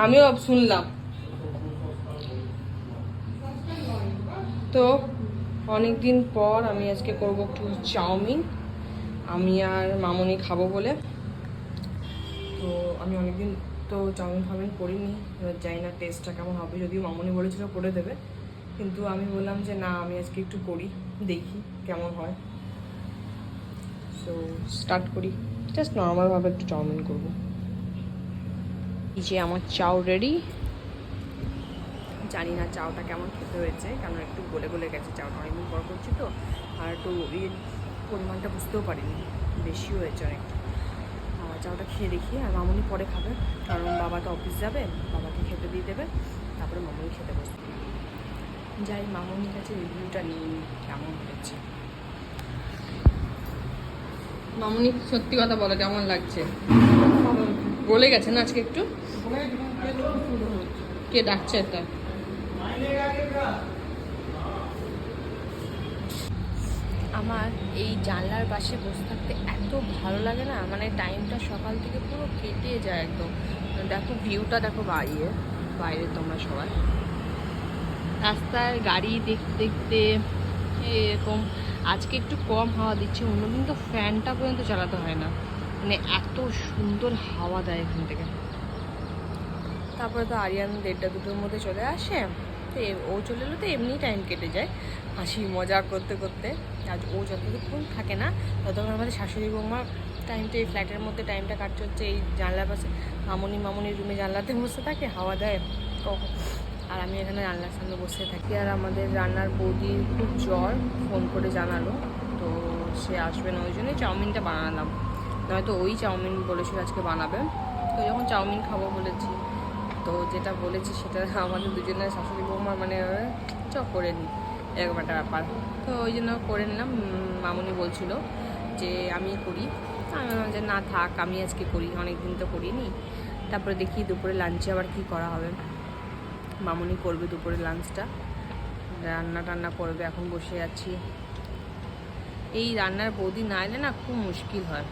আমিও শুনলাম। তো অনেকদিন পর আমি আজকে করবো একটু চাউমিন, আমি আর মামনি খাবো বলে। তো আমি অনেকদিন তো চাউমিন ফাউমিন করিনি, এবার জানি না টেস্টটা কেমন হবে। যদিও মামনি বলেছিল করে দেবে, কিন্তু আমি বললাম যে না, আমি আজকে একটু করি, দেখি কেমন হয়। সো স্টার্ট করি। জাস্ট নর্মালভাবে একটু চাউমিন করবো। এই যে আমার চাউ রেডি। জানি না চাউটা কেমন খেতে হয়েছে, কারণ একটু গলে গলে গেছে। চাউটা অনেকদিন পর করছি তো, আর একটু পরিমাণটা বুঝতেও পারিনি, বেশি হয়েছে অনেকটা। চাউটা খেয়ে দেখি, আর মামনি পরে খাবে, কারণ বাবা তো অফিস যাবে, বাবাকে খেতে দিয়ে দেবে, তারপরে মামনি খেতে বসবে। যাই মামনির কাছে রিভিউটা নিই কেমন হয়েছে। মামনি সত্যি কথা বলো, কেমন লাগছে? গলে গেছে না আজকে একটু? কে ডাকছে এটা? আমার এই জানলার পাশে বসে থাকতে এত ভালো লাগে না, মানে টাইমটা সকাল থেকে পুরো কেটে যায় একদম। দেখো ভিউটা দেখো, বাইরে তোমরা সবাই রাস্তার গাড়ি দেখতে দেখতে এরকম। আজকে একটু কম হাওয়া দিচ্ছে, অন্যদিন তো ফ্যানটা পর্যন্ত চালাতে হয় না, মানে এত সুন্দর হাওয়া দেয় এখান থেকে। তারপরে তো আরিয়ান 1:30-2টোর মধ্যে চলে আসে, তো ও চলে এলো তো এমনি টাইম কেটে যায় হাসি মজা করতে করতে। আর ও যতক্ষণ থাকে না ততক্ষণ আমাদের শাশুড়ি বৌমা টাইমটা, এই ফ্ল্যাটের মধ্যে টাইমটা কাটছে হচ্ছে এই জানলার পাশে। মামনির রুমে জানলাতে বসে থাকে, হাওয়া দেয় কখন, আর আমি এখানে জানলার সামনে বসে থাকি। আর আমাদের রান্নার বৌদির খুব জ্বর, ফোন করে জানালো, তো সে আসবে না, ওই জন্যই চাউমিনটা বানালাম। নয়তো ওই চাউমিন বলেছিল আজকে বানাবে। তো যখন চাউমিন খাবো বলেছি, তো যেটা বলেছি সেটা আমাদের দুজনের শাশুড়ি বৌমার মানে করে নিই, এরকম একটা ব্যাপার। তো ওই জন্য করে নিলাম। মামনি বলছিল যে আমি করি, আমি বললাম যে না থাক, আমি আজকে করি, অনেক দিন তো করিনি। তারপরে দেখি দুপুরে লাঞ্চে আবার কি করা হবে। মামনি করবে দুপুরে লাঞ্চটা, রান্না টান্না করবে। এখন বসে আছি, এই রান্নার বৌদি না এলে না খুব মুশকিল হয়।